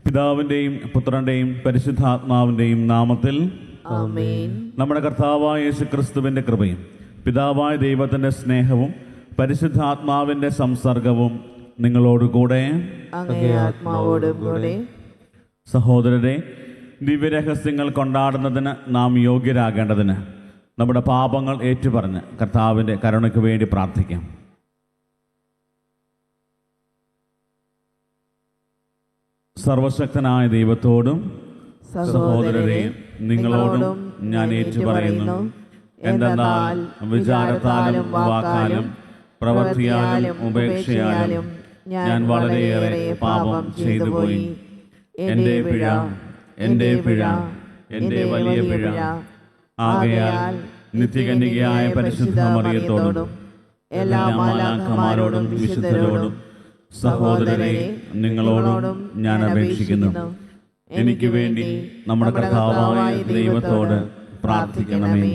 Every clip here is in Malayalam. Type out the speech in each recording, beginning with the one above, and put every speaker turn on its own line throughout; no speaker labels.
പിതാവിൻ്റെയും പുത്രൻ്റെയും പരിശുദ്ധാത്മാവിൻ്റെയും നാമത്തിൽ
ആമേൻ.
നമ്മുടെ കർത്താവായ യേശുക്രിസ്തുവിൻ്റെ കൃപയും പിതാവായ ദൈവത്തിൻ്റെ സ്നേഹവും പരിശുദ്ധാത്മാവിൻ്റെ സംസർഗവും നിങ്ങളോടുകൂടെ.
അങ്ങേ ആത്മാവോടും കൂടെ.
സഹോദരരെ, ദിവ്യരഹസ്യങ്ങൾ കൊണ്ടാടുന്നതിന് നാം യോഗ്യരാകേണ്ടതിന് നമ്മുടെ പാപങ്ങൾ ഏറ്റുപറഞ്ഞ് കർത്താവിൻ്റെ കരുണയ്ക്ക് വേണ്ടി പ്രാർത്ഥിക്കാം. സർവശക്തനായ ദൈവത്തോടും സഹോദരരെ നിങ്ങളോടും ഞാൻ ഏറ്റുപറയുന്നു, എന്തെന്നാൽ വിചാരത്താലും വാക്കാലും പ്രവൃത്തിയാലും ഉപേക്ഷയാലും ഞാൻ വളരെയേറെ പാപം ചെയ്തുപോയി. എൻ്റെ പിഴ, എൻ്റെ പിഴ, എൻ്റെ വലിയ പിഴ. ആകയാൽ നിത്യകന്യകയായ പരിശുദ്ധ മറിയത്തോടും എല്ലാ മാലാഖമാരോടും വിശുദ്ധരോടും സഹോദരരെ നിങ്ങളോടും ഞാൻ അപേക്ഷിക്കുന്നു, എനിക്ക് വേണ്ടി നമ്മുടെ കർത്താവായ ദൈവത്തോട് പ്രാർത്ഥിക്കണമേ.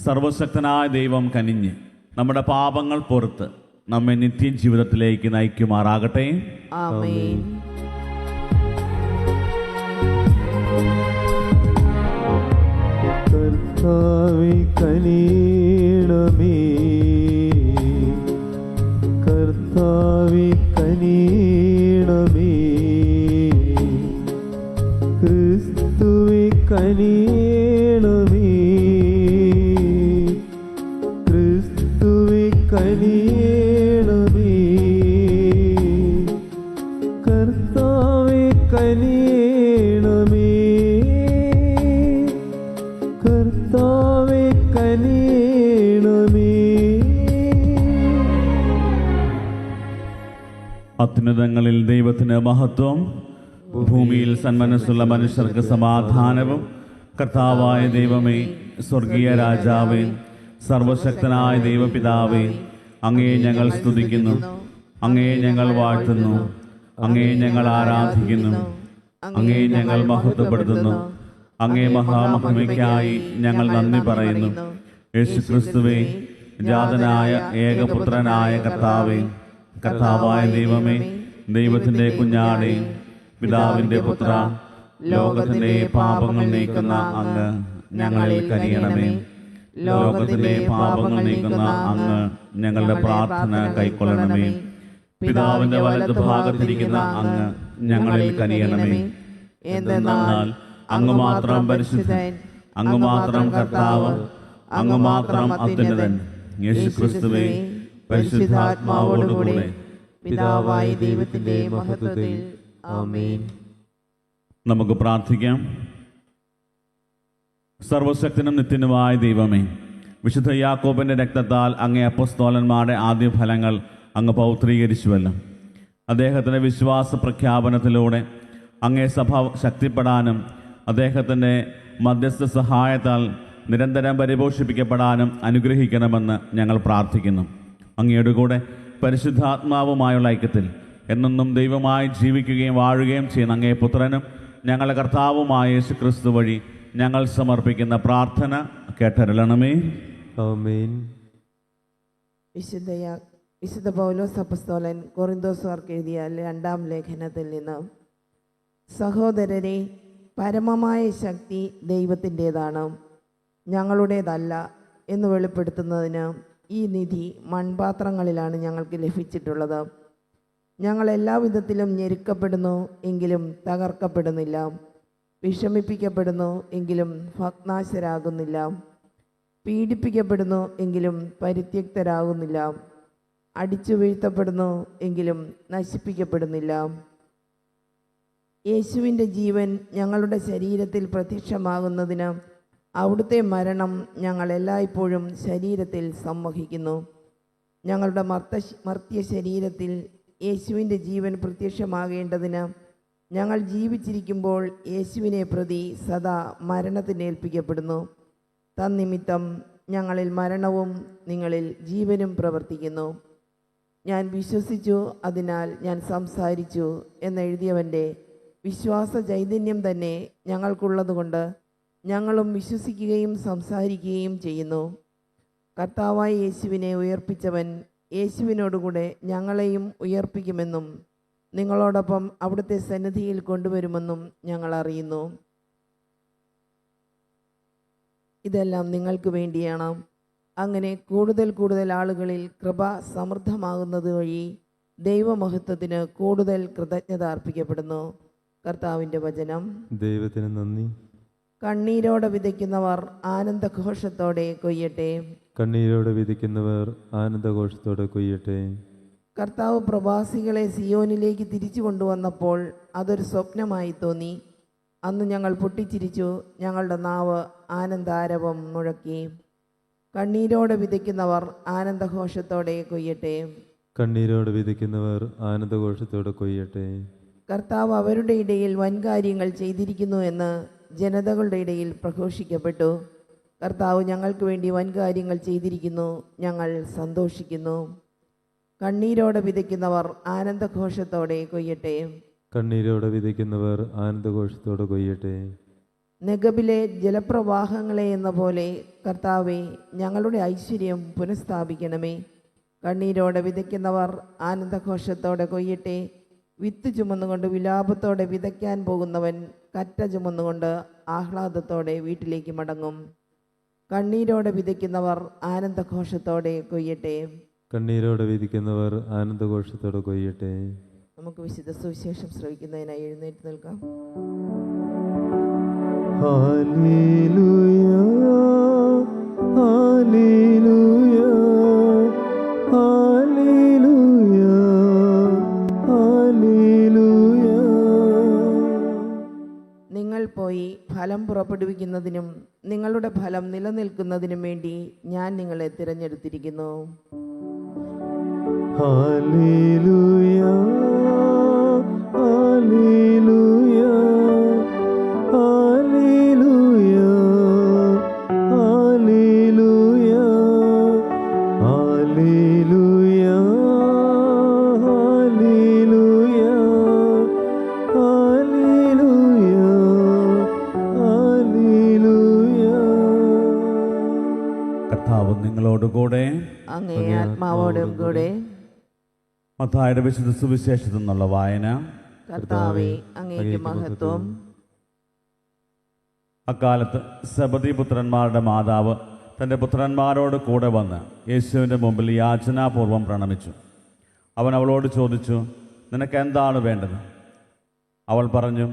സർവശക്തനായ ദൈവം കനിഞ്ഞ് നമ്മുടെ പാപങ്ങൾ പൊറുത്ത് നമ്മെ നിത്യജീവിതത്തിലേക്ക് നയിക്കുമാറാകട്ടെ.
ആമേൻ.
കർത്താവേ കനിയണമേ, കർത്താവേ കനിയണമേ, ക്രിസ്തുവേ കനിയണമേ, ക്രിസ്തുവേ കനിയണമേ, കർത്താവേ കനിയണമേ, കർത്താവേ കനിയണമേ.
അത്യുന്നതങ്ങളിൽ ദൈവത്തിന് മഹത്വം, ഭൂമിയിൽ സന്മനസ്സുള്ള മനുഷ്യർക്ക് സമാധാനവും. കർത്താവായ ദൈവമേ, സ്വർഗീയ രാജാവേ, സർവശക്തനായ ദൈവപിതാവേ, അങ്ങയെ ഞങ്ങൾ സ്തുതിക്കുന്നു, അങ്ങയെ ഞങ്ങൾ വാഴ്ത്തുന്നു, അങ്ങയെ ഞങ്ങൾ ആരാധിക്കുന്നു, അങ്ങയെ ഞങ്ങൾ മഹത്വപ്പെടുത്തുന്നു. അങ്ങേ മഹാമഹിമയ്ക്കായി ഞങ്ങൾ നന്ദി പറയുന്നു. യേശുക്രിസ്തുവേ, ജാതനായ ഏകപുത്രനായ കർത്താവേ, കർത്താവായ ദൈവമേ, ദൈവത്തിൻ്റെ കുഞ്ഞാടേ, പിതാവിൻ്റെ പുത്ര, ലോകത്തിൻ്റെ പാപങ്ങൾ നീക്കുന്ന അങ്ങ് ഞങ്ങളിൽ കനിയണമേ. ലോകത്തിൻ്റെ പാപങ്ങൾ നീക്കുന്ന അങ്ങ് ഞങ്ങളുടെ പ്രാർത്ഥന കൈക്കൊള്ളണമേ. പിതാവിൻ്റെ വലതുഭാഗത്തിരിക്കുന്ന അങ്ങ് ഞങ്ങളിൽ കനിയണമേ. എന്തെന്നാൽ അങ്ങ് മാത്രം പരിശുദ്ധൻ, അങ്ങ് മാത്രം കർത്താവ്, അങ്ങ് മാത്രം അത്യുന്നതൻ. യേശുക്രിസ്തുവേ, പരിശുദ്ധാത്മാവോടുകൂടെ
പിതാവായ ദൈവത്തിന്റെ മഹത്വത്തിൽ. ആമേൻ.
നമുക്ക് പ്രാർത്ഥിക്കാം. സർവശക്തനും നിത്യനുമായ ദൈവമേ, വിശുദ്ധ യാക്കോബിൻ്റെ രക്തത്താൽ അങ്ങേ അപ്പോസ്തലന്മാരുടെ ആദ്യ ഫലങ്ങൾ അങ്ങ് പൗത്രീകരിച്ചുവല്ലോ. അദ്ദേഹത്തിൻ്റെ വിശ്വാസ പ്രഖ്യാപനത്തിലൂടെ അങ്ങേ സഭ ശക്തിപ്പെടാനും അദ്ദേഹത്തിൻ്റെ മധ്യസ്ഥ സഹായത്താൽ നിരന്തരം പരിപോഷിപ്പിക്കപ്പെടാനും അനുഗ്രഹിക്കണമെന്ന് ഞങ്ങൾ പ്രാർത്ഥിക്കുന്നു. അങ്ങയുടെ കൂടെ പരിശുദ്ധാത്മാവുമായുള്ള ഐക്യത്തിൽ എന്നെന്നും ദൈവമായി ജീവിക്കുകയും വാഴുകയും ചെയ്യുന്ന അങ്ങേ പുത്രനും ഞങ്ങളുടെ കർത്താവുമായ യേശുക്രിസ്തു വഴി ഞങ്ങൾ സമർപ്പിക്കുന്ന പ്രാർത്ഥന കേട്ടരുളണമേ.
ആമേൻ.
വിശുദ്ധ പൗലോസ് അപ്പോസ്തലൻ കൊറിന്തോസുകാർക്ക് എഴുതിയ 2-ാം ലേഖനത്തിൽ നിന്ന്, സഹോദരരെ, പരമമായ ശക്തി ദൈവത്തിൻ്റേതാണ്, ഞങ്ങളുടേതല്ല എന്ന് വെളിപ്പെടുത്തുന്നതിന് ഈ നിധി മൺപാത്രങ്ങളിലാണ് ഞങ്ങൾക്ക് ലഭിച്ചിട്ടുള്ളത്. ഞങ്ങൾ എല്ലാവിധത്തിലും ഞെരുക്കപ്പെടുന്നു, എങ്കിലും തകർക്കപ്പെടുന്നില്ല, വിഷമിപ്പിക്കപ്പെടുന്നു, എങ്കിലും ഭഗ്നാശരാകുന്നില്ല, പീഡിപ്പിക്കപ്പെടുന്നു, എങ്കിലും പരിത്യക്തരാകുന്നില്ല, അടിച്ചു വീഴ്ത്തപ്പെടുന്നു, എങ്കിലും നശിപ്പിക്കപ്പെടുന്നില്ല. യേശുവിൻ്റെ ജീവൻ ഞങ്ങളുടെ ശരീരത്തിൽ പ്രത്യക്ഷമാകുന്നതിന് അവിടുത്തെ മരണം ഞങ്ങൾ എല്ലായ്പ്പോഴും ശരീരത്തിൽ സംവഹിക്കുന്നു. ഞങ്ങളുടെ മർത്യ ശരീരത്തിൽ യേശുവിൻ്റെ ജീവൻ പ്രത്യക്ഷമാകേണ്ടതിന് ഞങ്ങൾ ജീവിച്ചിരിക്കുമ്പോൾ യേശുവിനെ പ്രതി സദാ മരണത്തിനേൽപ്പിക്കപ്പെടുന്നു. തന്നിമിത്തം ഞങ്ങളിൽ മരണവും നിങ്ങളിൽ ജീവനും പ്രവർത്തിക്കുന്നു. ഞാൻ വിശ്വസിച്ചു, അതിനാൽ ഞാൻ സംസാരിച്ചു എന്നെഴുതിയവൻ്റെ വിശ്വാസ ചൈതന്യം തന്നെ ഞങ്ങൾക്കുള്ളതുകൊണ്ട് ഞങ്ങളും വിശ്വസിക്കുകയും സംസാരിക്കുകയും ചെയ്യുന്നു. കർത്താവായ യേശുവിനെ ഉയർപ്പിച്ചവൻ യേശുവിനോടുകൂടെ ഞങ്ങളെയും ഉയർപ്പിക്കുമെന്നും നിങ്ങളോടൊപ്പം അവിടുത്തെ സന്നിധിയിൽ കൊണ്ടുവരുമെന്നും ഞങ്ങൾ അറിയുന്നു. ഇതെല്ലാം നിങ്ങൾക്ക് വേണ്ടിയാണ്. അങ്ങനെ കൂടുതൽ കൂടുതൽ ആളുകളിൽ കൃപ സമൃദ്ധമാകുന്നത് വഴി ദൈവമഹത്വത്തിന് കൂടുതൽ കൃതജ്ഞത അർപ്പിക്കപ്പെടുന്നു. കർത്താവിൻ്റെ വചനം.
ദൈവത്തിന് നന്ദി.
കണ്ണീരോടെ വിതയ്ക്കുന്നവർ ആനന്ദഘോഷത്തോടെ കൊയ്യട്ടെ.
കണ്ണീരോടെ വിധിക്കുന്നവർ ആനന്ദഘോഷത്തോടെ കൊയ്യട്ടെ.
കർത്താവ് പ്രവാസികളെ സിയോനിലേക്ക് തിരിച്ചു കൊണ്ടുവന്നപ്പോൾ അതൊരു സ്വപ്നമായി തോന്നി. അന്ന് ഞങ്ങൾ പൊട്ടിച്ചിരിച്ചു, ഞങ്ങളുടെ നാവ് ആനന്ദാരവം മുഴക്കി. കണ്ണീരോടെ വിതയ്ക്കുന്നവർ ആനന്ദഘോഷത്തോടെ കൊയ്യട്ടെ.
കണ്ണീരോടെ വിധിക്കുന്നവർ ആനന്ദഘോഷത്തോടെ കൊയ്യട്ടെ.
കർത്താവ് അവരുടെ ഇടയിൽ വൻകാര്യങ്ങൾ ചെയ്തിരിക്കുന്നു എന്ന് ജനതകളുടെ ഇടയിൽ പ്രഘോഷിക്കപ്പെട്ടു. കർത്താവ് ഞങ്ങൾക്ക് വേണ്ടി വൻകാര്യങ്ങൾ ചെയ്തിരിക്കുന്നു, ഞങ്ങൾ സന്തോഷിക്കുന്നു. കണ്ണീരോടെ വിതയ്ക്കുന്നവർ ആനന്ദഘോഷത്തോടെ കൊയ്യട്ടെ.
കണ്ണീരോടെ വിധിക്കുന്നവർ ആനന്ദഘോഷത്തോടെ കൊയ്യട്ടെ.
നെഗബിലെ ജലപ്രവാഹങ്ങളെ എന്ന പോലെ കർത്താവെ ഞങ്ങളുടെ ഐശ്വര്യം പുനഃസ്ഥാപിക്കണമേ. കണ്ണീരോടെ വിതയ്ക്കുന്നവർ ആനന്ദഘോഷത്തോടെ കൊയ്യട്ടെ. വിത്ത് ചുമന്നുകൊണ്ട് വിലാപത്തോടെ വിതയ്ക്കാൻ പോകുന്നവൻ കറ്റ ചുമന്നുകൊണ്ട് ആഹ്ലാദത്തോടെ വീട്ടിലേക്ക് മടങ്ങും. കണ്ണീരോടെ വിതയ്ക്കുന്നവർ ആനന്ദഘോഷത്തോടെ കൊയ്യട്ടെ.
കണ്ണീരോടെ വിധിക്കുന്നവർ ആനന്ദഘോഷത്തോടെ കൊയ്യട്ടെ.
നമുക്ക് വിശുദ്ധ സുവിശേഷം ശ്രവിക്കുന്നതിനായി എഴുന്നേറ്റ് നിൽക്കാം.
Hallelujah, hallelujah, hallelujah, hallelujah.
നിങ്ങൾ പോയി ഫലം പുറപ്പെടുവിക്കുന്നതിനും നിങ്ങളുടെ ഫലം നിലനിൽക്കുന്നതിനും വേണ്ടി ഞാൻ നിങ്ങളെ തിരഞ്ഞെടുത്തിരിക്കുന്നു.
Hallelujah, hallelujah, hallelujah, hallelujah, hallelujah, hallelujah, hallelujah, hallelujah.
കർത്താവ് നിങ്ങളോടുകൂടെ.
അങ്ങേ ആത്മാവോടും കൂടെ.
മത്തായിയുടെ വിശുദ്ധ സുവിശേഷത്തിൽ നിന്നുള്ള വായന.
കർത്താവേ, അങ്ങേക്ക് മഹത്വം.
അക്കാലത്ത് സെബദി പുത്രന്മാരുടെ മാതാവ് തൻ്റെ പുത്രന്മാരോട് കൂടെ വന്ന് യേശുവിൻ്റെ മുമ്പിൽ യാചനാപൂർവം പ്രണമിച്ചു. അവൻ അവളോട് ചോദിച്ചു, നിനക്ക് എന്താണ് വേണ്ടത്? അവൾ പറഞ്ഞു,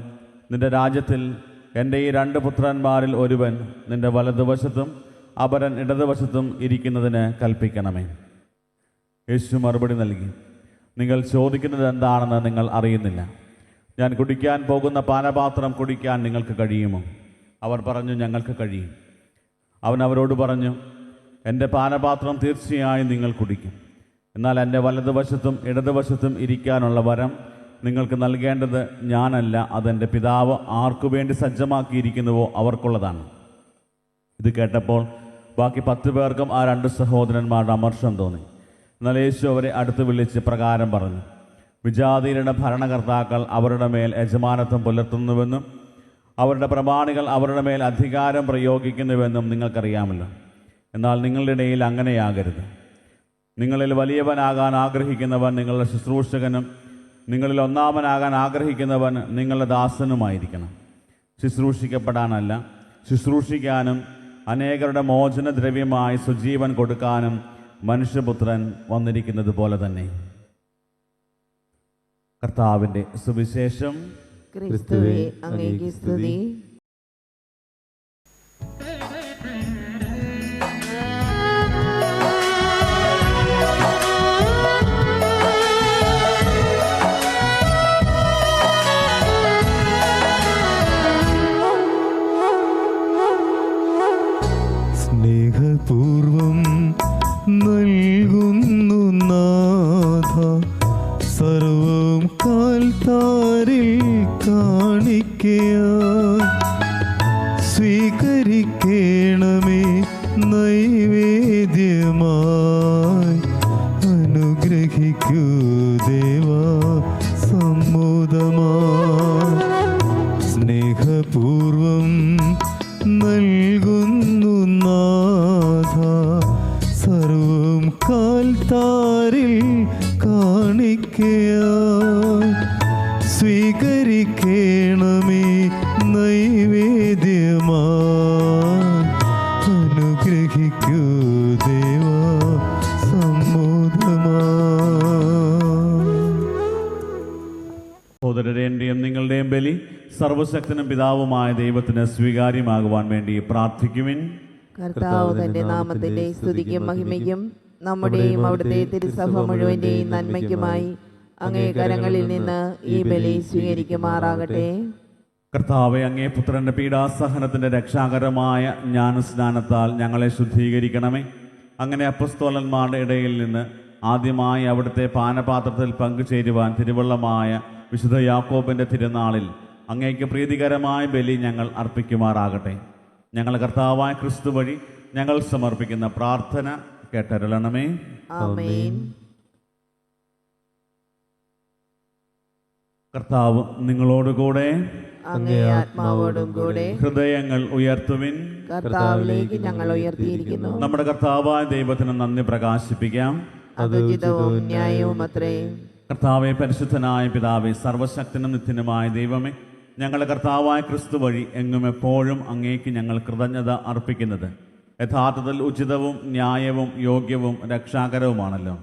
നിന്റെ രാജ്യത്തിൽ എൻ്റെ ഈ 2 പുത്രന്മാരിൽ ഒരുവൻ നിന്റെ വലതുവശത്തും അപരൻ ഇടതുവശത്തും ഇരിക്കുന്നതിന് കൽപ്പിക്കണമേ. യേശു മറുപടി നൽകി, നിങ്ങൾ ചോദിക്കുന്നത് എന്താണെന്ന് നിങ്ങൾ അറിയുന്നില്ല. ഞാൻ കുടിക്കാൻ പോകുന്ന പാനപാത്രം കുടിക്കാൻ നിങ്ങൾക്ക് കഴിയുമോ? അവർ പറഞ്ഞു, ഞങ്ങൾക്ക് കഴിയും. അവൻ അവരോട് പറഞ്ഞു, എൻ്റെ പാനപാത്രം തീർച്ചയായും നിങ്ങൾ കുടിക്കും. എന്നാൽ എൻ്റെ വലതുവശത്തും ഇടതുവശത്തും ഇരിക്കാനുള്ള വരം നിങ്ങൾക്ക് നൽകേണ്ടത് ഞാനല്ല, അതെൻ്റെ പിതാവ് ആർക്കു വേണ്ടി സജ്ജമാക്കിയിരിക്കുന്നുവോ അവർക്കുള്ളതാണ്. ഇത് കേട്ടപ്പോൾ ബാക്കി 10 പേർക്കും ആ 2 സഹോദരന്മാരുടെ അമർഷം തോന്നി. എന്നാൽ യേശു അവരെ അടുത്ത് വിളിച്ച് പ്രകാരം പറഞ്ഞു, വിജാതിയരുടെ ഭരണകർത്താക്കൾ അവരുടെ മേൽ യജമാനത്വം പുലർത്തുന്നുവെന്നും അവരുടെ പ്രമാണികൾ അവരുടെ മേൽ അധികാരം പ്രയോഗിക്കുന്നുവെന്നും നിങ്ങൾക്കറിയാമല്ലോ. എന്നാൽ നിങ്ങളുടെ ഇടയിൽ അങ്ങനെയാകരുത്. നിങ്ങളിൽ വലിയവനാകാൻ ആഗ്രഹിക്കുന്നവൻ നിങ്ങളുടെ ശുശ്രൂഷകനും നിങ്ങളിൽ ഒന്നാമനാകാൻ ആഗ്രഹിക്കുന്നവൻ നിങ്ങളുടെ ദാസനുമായിരിക്കണം. ശുശ്രൂഷിക്കപ്പെടാനല്ല, ശുശ്രൂഷിക്കാനും അനേകരുടെ മോചനദ്രവ്യമായി സ്വജീവൻ കൊടുക്കാനും മനുഷ്യപുത്രൻ വന്നിരിക്കുന്നത് പോലെ തന്നെ. കർത്താവിൻ്റെ സുവിശേഷം.
ക്രിസ്തുവേ, അങ്ങേക്ക് സ്തുതി.
സ്നേഹപൂർവം നൽകുന്നു നാഥ സർവം കാൽത്താരിൽ കാണിക്കയായി. സ്വീകരിക്കണമേ നൈവേദ്യമാ അനുഗ്രഹിക്കൂ ദേവ സമ്മോദമാ.
സഹോദരന്റെയും നിങ്ങളുടെയും ബലി സർവശക്തനും പിതാവുമായ ദൈവത്തിന് സ്വീകാര്യമാകുവാൻ വേണ്ടി പ്രാർത്ഥിക്കുവിൻ.
കർത്താവ് തന്റെ നാമത്തിന്റെ സ്തുതിക്കും മഹിമയ്ക്കും നമ്മുടെയും അവിടുത്തെ തിരുസഭ മുഴുവന്റെയും നന്മയ്ക്കുമായി അങ്ങേ കരങ്ങളിൽ നിന്ന് ഈ ബലി സ്വീകരിക്കുമാറാകട്ടെ.
കർത്താവെ, അങ്ങേ പുത്രന്റെ പീഡാസഹനത്തിന്റെ രക്ഷാകരമായ ജ്ഞാനസ്നാനത്താൽ ഞങ്ങളെ ശുദ്ധീകരിക്കണമേ. അങ്ങനെ അപ്പസ്തോലന്മാരുടെ ഇടയിൽ നിന്ന് ആദ്യമായി അവിടുത്തെ പാനപാത്രത്തിൽ പങ്കുചേരുവാൻ തിരുവള്ളമായ വിശുദ്ധ യാക്കോബിന്റെ തിരുനാളിൽ അങ്ങേക്ക് പ്രീതികരമായ ബലി ഞങ്ങൾ അർപ്പിക്കുമാറാകട്ടെ. ഞങ്ങൾ കർത്താവായ ക്രിസ്തു വഴി ഞങ്ങൾ സമർപ്പിക്കുന്ന പ്രാർത്ഥന കേട്ടരുളണമേ.
ആമേൻ.
കർത്താവ് നിങ്ങളോടുകൂടെ,
അങ്ങേ ആത്മാവോടും കൂടെ.
ഹൃദയങ്ങൾ ഉയർത്തുവിൻ.
കർത്താവിലേക്ക് ഞങ്ങൾ ഉയർത്തിയിരിക്കുന്നു.
നമ്മുടെ കർത്താവായ ദൈവത്തിന് നന്ദി പ്രകാശിപ്പിക്കാം.
അത് ഉചിതവും ന്യായവും അത്രേ.
കർത്താവെ, പരിശുദ്ധനായ പിതാവേ, സർവശക്തനും നിത്യനുമായ ദൈവമേ, ഞങ്ങളുടെ കർത്താവായ ക്രിസ്തു വഴി എങ്ങും എപ്പോഴും അങ്ങേക്ക് ഞങ്ങൾ കൃതജ്ഞത അർപ്പിക്കുന്നത് യഥാർത്ഥത്തിൽ ഉചിതവും ന്യായവും യോഗ്യവും രക്ഷാകരവുമാണല്ലോ.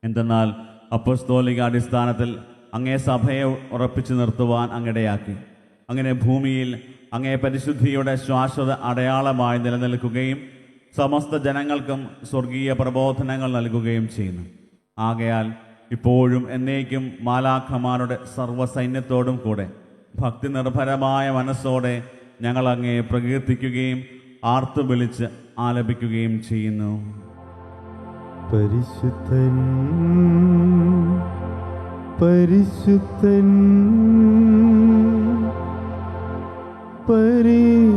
എന്തെന്നാൽ അപ്പസ്തോലിക അടിസ്ഥാനത്തിൽ അങ്ങേ സഭയെ ഉറപ്പിച്ചു നിർത്തുവാൻ അങ്ങിടയാക്കി. അങ്ങനെ ഭൂമിയിൽ അങ്ങേ പരിശുദ്ധിയുടെ ശാശ്വത അടയാളമായി നിലനിൽക്കുകയും സമസ്ത ജനങ്ങൾക്കും സ്വർഗീയ പ്രബോധനങ്ങൾ നൽകുകയും ചെയ്യുന്നു. ആകയാൽ ഇപ്പോഴും എന്നേക്കും മാലാഖമാരുടെ സർവ്വസൈന്യത്തോടും കൂടെ ഭക്തി നിർഭരമായ മനസ്സോടെ ഞങ്ങൾ അങ്ങേ പ്രകീർത്തിക്കുകയും ആർത്തു വിളിച്ച് ആലപിക്കുകയും ചെയ്യുന്നു.
പരിശുദ്ധൻ പരിശുദ്ധൻ പരിശുദ്ധൻ.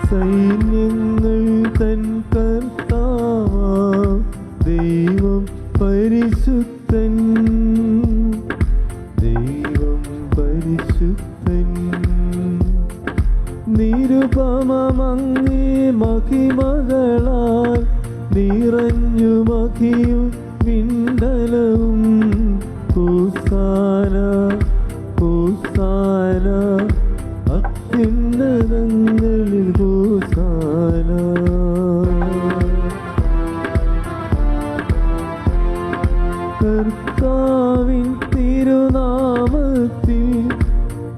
സൈന്യങ്ങൾ തൻ കർത്താവാം ദൈവം പരിശുദ്ധൻ, ദൈവം പരിശുദ്ധൻ. നിരുപമങ്ങേ മഹിമകളാൽ നിറഞ്ഞു മഹിയും വിണ്ടലവും. ഹോസാന ഹോസാന അത്യുന്നതങ്ങളിൽ ഹോസാന. കർത്താവിൻ തിരുനാമത്തിൽ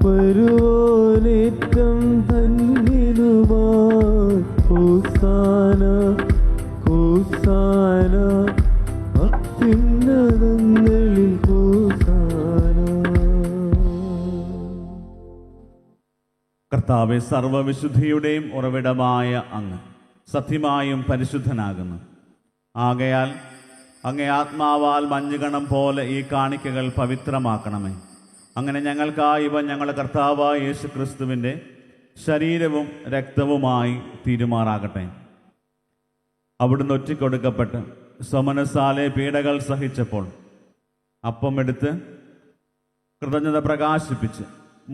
വരുവോനേറ്റം ധന്യനുമായി. ഹോസാന ഹോസാന അത്യുന്നതങ്ങളിൽ ഹോസാന.
കർത്താവെ, സർവവിശുദ്ധിയുടെയും ഉറവിടമായ അങ്ങ് സത്യമായും പരിശുദ്ധനാകുന്നു. ആകയാൽ അങ്ങേ ആത്മാവാൽ മഞ്ഞുകണം പോലെ ഈ കാണിക്കകൾ പവിത്രമാക്കണമേ. അങ്ങനെ ഞങ്ങൾക്കായി ഇവ ഞങ്ങളുടെ കർത്താവായ യേശു ക്രിസ്തുവിൻ്റെ ശരീരവും രക്തവുമായി തീരുമാറാകട്ടെ. അവിടുന്ന് ഒറ്റിക്കൊടുക്കപ്പെട്ട് സ്വമനസാലെ പീഡകൾ സഹിച്ചപ്പോൾ അപ്പമെടുത്ത് കൃതജ്ഞത പ്രകാശിപ്പിച്ച്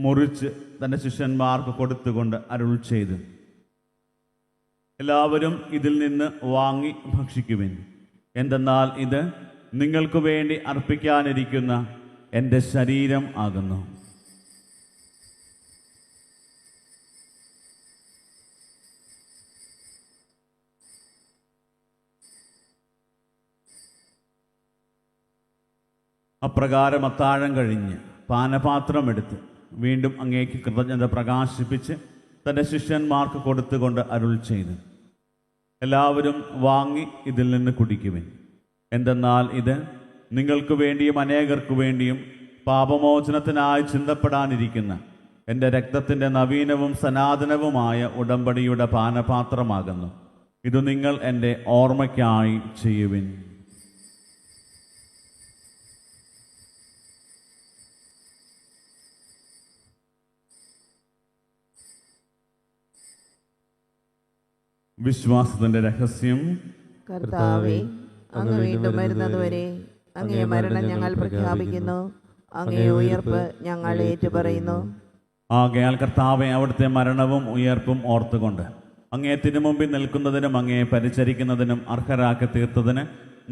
മുറിച്ച് തൻ്റെ ശിഷ്യന്മാർക്ക് കൊടുത്തുകൊണ്ട് അരുൾ ചെയ്തു, എല്ലാവരും ഇതിൽ നിന്ന് വാങ്ങി ഭക്ഷിക്കുവിൻ. എന്തെന്നാൽ ഇത് നിങ്ങൾക്ക് വേണ്ടി അർപ്പിക്കാനിരിക്കുന്ന എൻ്റെ ശരീരം ആകുന്നു. അപ്രകാരം അത്താഴം കഴിഞ്ഞ് പാനപാത്രമെടുത്ത് വീണ്ടും അങ്ങേക്ക് കൃതജ്ഞത പ്രകാശിപ്പിച്ച് തൻ്റെ ശിഷ്യന്മാർക്ക് കൊടുത്തുകൊണ്ട് അരുൾ ചെയ്തു, എല്ലാവരും വാങ്ങി ഇതിൽ നിന്ന് കുടിക്കുവിൻ. എന്തെന്നാൽ ഇത് നിങ്ങൾക്ക് വേണ്ടിയും അനേകർക്കു വേണ്ടിയും പാപമോചനത്തിനായി ചിന്തപ്പെടാനിരിക്കുന്ന എൻ്റെ രക്തത്തിൻ്റെ നവീനവും സനാതനവുമായ ഉടമ്പടിയുടെ പാനപാത്രമാകുന്നു. ഇത് നിങ്ങൾ എൻ്റെ ഓർമ്മയ്ക്കായി ചെയ്യുവിൻ. വിശ്വാസത്തിൻ്റെ രഹസ്യം.
കർത്താവേ, അങ്ങ് വീണ്ടും വരുന്നതുവരെ അങ്ങേ മരണം ഞങ്ങൾ പ്രഖ്യാപിക്കുന്നു, അങ്ങേ ഉയർപ്പ് ഞങ്ങൾ ഏറ്റുപറയുന്നു.
ആകയാൽ കർത്താവെ, അവിടുത്തെ മരണവും ഉയർപ്പും ഓർത്തുകൊണ്ട് അങ്ങേ തിരുമുമ്പിൽ നിൽക്കുന്നതിനും അങ്ങേ പരിചരിക്കുന്നതിനും അർഹരാക്കി തീർത്തതിന്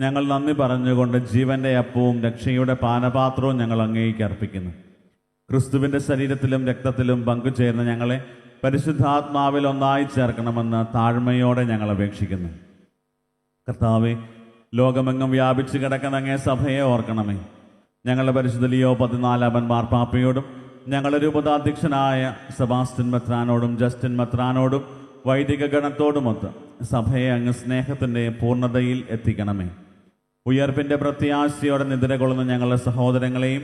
ഞങ്ങൾ നന്ദി പറഞ്ഞുകൊണ്ട് ജീവന്റെ അപ്പവും രക്ഷയുടെ പാനപാത്രവും ഞങ്ങൾ അങ്ങേക്ക് അർപ്പിക്കുന്നു. ക്രിസ്തുവിൻ്റെ ശരീരത്തിലും രക്തത്തിലും പങ്കുചേർന്ന് ഞങ്ങളെ പരിശുദ്ധാത്മാവിൽ ഒന്നായി ചേർക്കണമെന്ന് താഴ്മയോടെ ഞങ്ങൾ അപേക്ഷിക്കുന്നു. കർത്താവെ, ലോകമെങ്ങും വ്യാപിച്ചു കിടക്കുന്ന അങ്ങേ സഭയെ ഓർക്കണമേ. ഞങ്ങളുടെ പരിശുദ്ധ ലിയോ 14 മാർപ്പാപ്പയോടും ഞങ്ങളുടെ രൂപതാധ്യക്ഷനായ സെബാസ്റ്റ്യൻ മെത്രാനോടും ജസ്റ്റിൻ മെത്രാനോടും വൈദിക ഗണത്തോടുമൊത്ത് സഭയെ അങ്ങ് സ്നേഹത്തിൻ്റെ പൂർണ്ണതയിൽ എത്തിക്കണമേ. ഉയർപ്പിൻ്റെ പ്രത്യാശയോടെ നിദ്രകൊള്ളുന്ന ഞങ്ങളുടെ സഹോദരങ്ങളെയും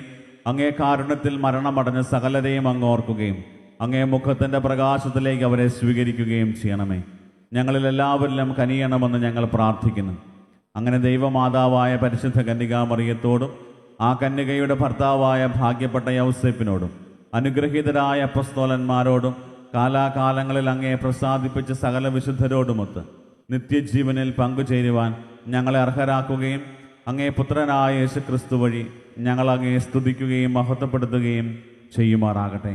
അങ്ങേ കാരുണ്യത്തിൽ മരണമടഞ്ഞ സകലരെയും അങ്ങ് ഓർക്കുകയും അങ്ങേ മുഖത്തിൻ്റെ പ്രകാശത്തിലേക്ക് അവരെ സ്വീകരിക്കുകയും ചെയ്യണമേ. ഞങ്ങളിൽ എല്ലാവരിലും കനിയണമെന്ന് ഞങ്ങൾ പ്രാർത്ഥിക്കുന്നു. അങ്ങനെ ദൈവമാതാവായ പരിശുദ്ധ കന്യകാമറിയത്തോടും ആ കന്യകയുടെ ഭർത്താവായ ഭാഗ്യപ്പെട്ട യൗസേപ്പിനോടും അനുഗ്രഹീതരായ അപ്പസ്തോലന്മാരോടും കാലാകാലങ്ങളിൽ അങ്ങേ പ്രസാദിപ്പിച്ച സകല വിശുദ്ധരോടുമൊത്ത് നിത്യജീവനിൽ പങ്കുചേരുവാൻ ഞങ്ങളെ അർഹരാക്കുകയും അങ്ങേ പുത്രനായ യേശുക്രിസ്തു വഴി ഞങ്ങൾ അങ്ങേ സ്തുതിക്കുകയും മഹത്വപ്പെടുത്തുകയും ചെയ്യുമാറാകട്ടെ.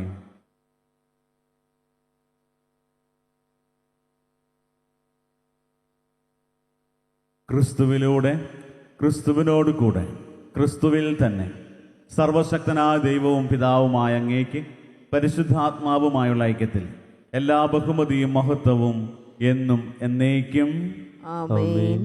ക്രിസ്തുവിലൂടെ, ക്രിസ്തുവിനോട് കൂടെ, ക്രിസ്തുവിൽ തന്നെ സർവശക്തനായ ദൈവവും പിതാവുമായ അങ്ങേക്ക് പരിശുദ്ധാത്മാവുമായുള്ള ഐക്യത്തിൽ എല്ലാ ബഹുമതിയും മഹത്വവും എന്നും എന്നേക്കും
ആമേൻ.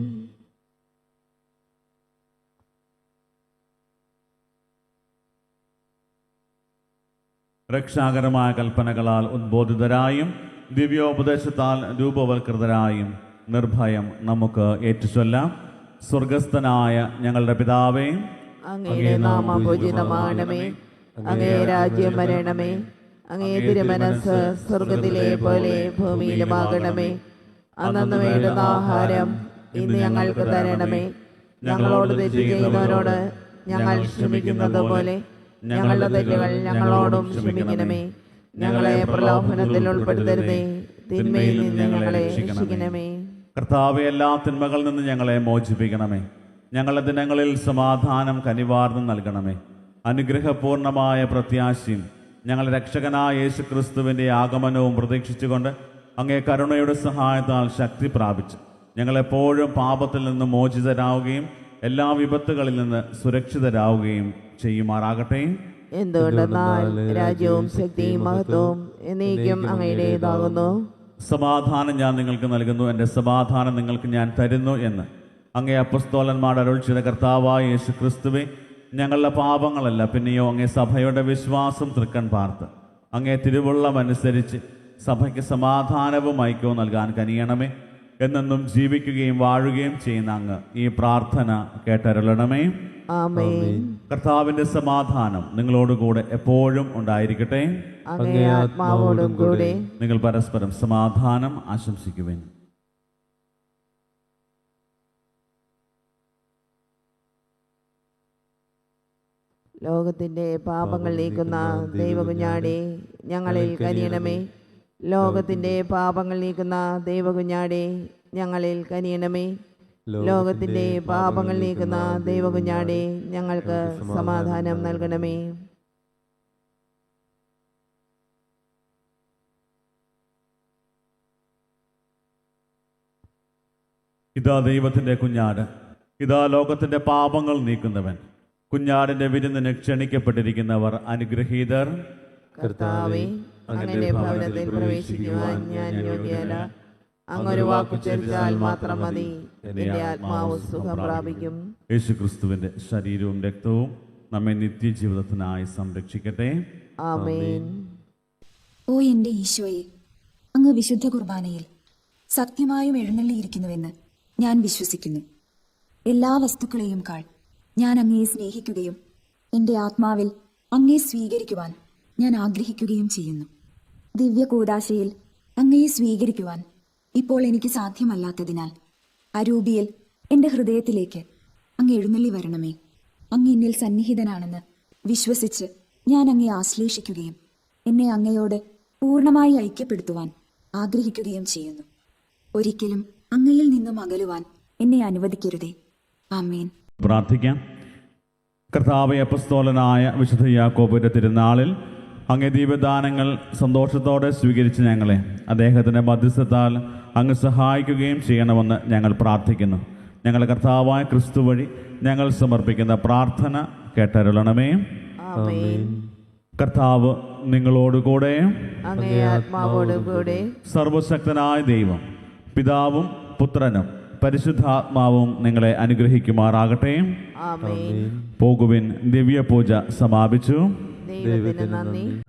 രക്ഷാകരമായ കൽപ്പനകളാൽ ഉദ്ബോധിതരായും ദിവ്യോപദേശത്താൽ രൂപവൽകൃതരായും നിർഭയം നമുക്ക് ഏറ്റുചൊല്ലാം. സ്വർഗസ്ഥനായ ഞങ്ങളുടെ പിതാവേ,
അങ്ങയുടെ നാമം പൂജിതമാകണമേ. അങ്ങേ രാജ്യം വരണമേ. അങ്ങേ തിരുമനസ്സ് സ്വർഗത്തിലെ പോലെ ഭൂമിയിലുമാകണമേ. അന്നു വേണ്ടുന്ന ആഹാരം ഇന്ന് ഞങ്ങൾക്ക് തരണമേ. ഞങ്ങളോട് തെറ്റ് ചെയ്യുന്നവരോട് ഞങ്ങൾ ക്ഷമിക്കുന്നത് പോലെ ഞങ്ങളുടെ തെറ്റുകൾ ഞങ്ങളോടും ക്ഷമിക്കണമേ. ഞങ്ങളെ പ്രലോഭനത്തിൽ ഉൾപ്പെടുത്തരുതേ, തിന്മയിൽ നിന്ന് ഞങ്ങളെ രക്ഷിക്കണമേ.
കർത്താവെ, എല്ലാ തിന്മകളിൽ നിന്ന് ഞങ്ങളെ മോചിപ്പിക്കണമേ. ഞങ്ങളുടെ ദിനങ്ങളിൽ സമാധാനം കനിവാർന്ന് നൽകണമേ. അനുഗ്രഹപൂർണമായ പ്രത്യാശയും ഞങ്ങളുടെ രക്ഷകനായ യേശുക്രിസ്തുവിൻ്റെ ആഗമനവും പ്രതീക്ഷിച്ചുകൊണ്ട് അങ്ങേ കരുണയുടെ സഹായത്താൽ ശക്തി പ്രാപിച്ച് ഞങ്ങളെപ്പോഴും പാപത്തിൽ നിന്ന് മോചിതരാവുകയും എല്ലാ വിപത്തുകളിൽ നിന്ന് സുരക്ഷിതരാവുകയും ചെയ്യുമാറാകട്ടെ.
എന്തുകൊണ്ടെന്നാൽ രാജ്യവും ശക്തിയും മഹത്വവും എന്നേക്കും അങ്ങയുടേതാകുന്നു.
സമാധാനം ഞാൻ നിങ്ങൾക്ക് നൽകുന്നു, എൻ്റെ സമാധാനം നിങ്ങൾക്ക് ഞാൻ തരുന്നു എന്ന് അങ്ങേ അപ്പസ്തോലന്മാരുടെ അരുൾ ചെയ്ത കർത്താവായ യേശു ക്രിസ്തുവേ, ഞങ്ങളുടെ പാപങ്ങളല്ല പിന്നെയോ അങ്ങേ സഭയുടെ വിശ്വാസം തൃക്കൺ പാർത്ത് അങ്ങേ തിരുവുള്ളമനുസരിച്ച് സഭയ്ക്ക് സമാധാനവും ഐക്യവും നൽകാൻ കനിയണമേ. എന്നെന്നും ജീവിക്കുകയും വാഴുകയും ചെയ്യുന്ന അങ്ങ് ഈ പ്രാർത്ഥന കേട്ടരുളണമേ.
ആമേൻ.
കർത്താവിൻ്റെ സമാധാനം നിങ്ങളോടുകൂടെ എപ്പോഴും ഉണ്ടായിരിക്കട്ടെ.
അങ്ങേ ആത്മാവോടും കൂടെ.
നിങ്ങൾ പരസ്പരം സമാധാനം ആശംസിക്കുവിൻ.
ലോകത്തിന്റെ പാപങ്ങൾ നീക്കുന്ന ദൈവകുഞ്ഞാടേ, ഞങ്ങളിൽ കനിയണമേ. ലോകത്തിന്റെ പാപങ്ങൾ നീക്കുന്ന ദൈവകുഞ്ഞാടേ, ഞങ്ങളിൽ കനിയണമേ. ലോകത്തിന്റെ പാപങ്ങൾ നീക്കുന്ന ദൈവകുഞ്ഞാടേ, ഞങ്ങൾക്ക് സമാധാനം നൽകണമേ.
ഇതാ ദൈവത്തിൻ്റെ കുഞ്ഞാട്, ഇതാ ലോകത്തിൻ്റെ പാപങ്ങൾ നീക്കുന്നവൻ. കുഞ്ഞാടിൻ്റെ വിരുന്നിന് ക്ഷണിക്കപ്പെട്ടിരിക്കുന്നവർ അനുഗ്രഹീതർ.
കർത്താവേ, അങ്ങയുടെ ഭവനത്തിൽ പ്രവേശിക്കുവാൻ ഞാൻ യോഗ്യയല്ല. അങ്ങൊരു വാക്കുച്ചരിച്ചാൽ മാത്രം മതി, എന്റെ ആത്മാവ് സുഖം പ്രാപിക്കും.
യേശുക്രിസ്തുവിൻ്റെ ശരീരവും രക്തവും നമ്മെ നിത്യജീവിതത്തിനായി സംരക്ഷിക്കട്ടെ.
ആമേൻ.
ഓ എൻ്റെ ഈശോയെ, അങ്ങ് വിശുദ്ധ കുർബാനയിൽ സത്യമായും എഴുന്നള്ളിയിരിക്കുന്നുവെന്ന് ഞാൻ വിശ്വസിക്കുന്നു. എല്ലാ വസ്തുക്കളെയും കാൾ ഞാൻ അങ്ങയെ സ്നേഹിക്കുകയും എൻ്റെ ആത്മാവിൽ അങ്ങയെ സ്വീകരിക്കുവാൻ ഞാൻ ആഗ്രഹിക്കുകയും ചെയ്യുന്നു. ദിവ്യ കൂദാശയിൽ അങ്ങയെ സ്വീകരിക്കുവാൻ ഇപ്പോൾ എനിക്ക് സാധ്യമല്ലാത്തതിനാൽ അരൂപിയിൽ എൻ്റെ ഹൃദയത്തിലേക്ക് അങ്ങ് എഴുന്നള്ളി വരണമേ. അങ്ങ് എന്നിൽ സന്നിഹിതനാണെന്ന് വിശ്വസിച്ച് ഞാൻ അങ്ങയെ ആശ്ലേഷിക്കുകയും എന്നെ അങ്ങയോട് പൂർണ്ണമായി ഐക്യപ്പെടുത്തുവാൻ ആഗ്രഹിക്കുകയും ചെയ്യുന്നു. ഒരിക്കലും അങ്ങയിൽ നിന്നും അകലുവാൻ എന്നെ അനുവദിക്കരുതേ. ആമേൻ.
പ്രാർത്ഥിക്കാം. കർത്താവേ, അപ്പസ്തോലനായ വിശുദ്ധ യാക്കോബിന്റെ തിരുനാളിൽ അങ്ങേ ദീപദാനങ്ങൾ സന്തോഷത്തോടെ സ്വീകരിച്ച് ഞങ്ങളെ അദ്ദേഹത്തിൻ്റെ മധ്യസ്ഥത്താൽ അങ്ങ് സഹായിക്കുകയും ചെയ്യണമെന്ന് ഞങ്ങൾ പ്രാർത്ഥിക്കുന്നു. ഞങ്ങളുടെ കർത്താവായ ക്രിസ്തു വഴി ഞങ്ങൾ സമർപ്പിക്കുന്ന പ്രാർത്ഥന കേട്ടരുളണമേ.
ആമേൻ.
കർത്താവ് നിങ്ങളോടുകൂടെ.
അങ്ങേ ആത്മാവോടുകൂടെ.
സർവശക്തനായ ദൈവം പിതാവും പുത്രനും പരിശുദ്ധാത്മാവും നിങ്ങളെ അനുഗ്രഹിക്കുമാറാകട്ടെ.
ആമേൻ.
പോകുവിൻ, ദിവ്യപൂജ സമാപിച്ചു.
ദൈവത്തിന് നന്ദി.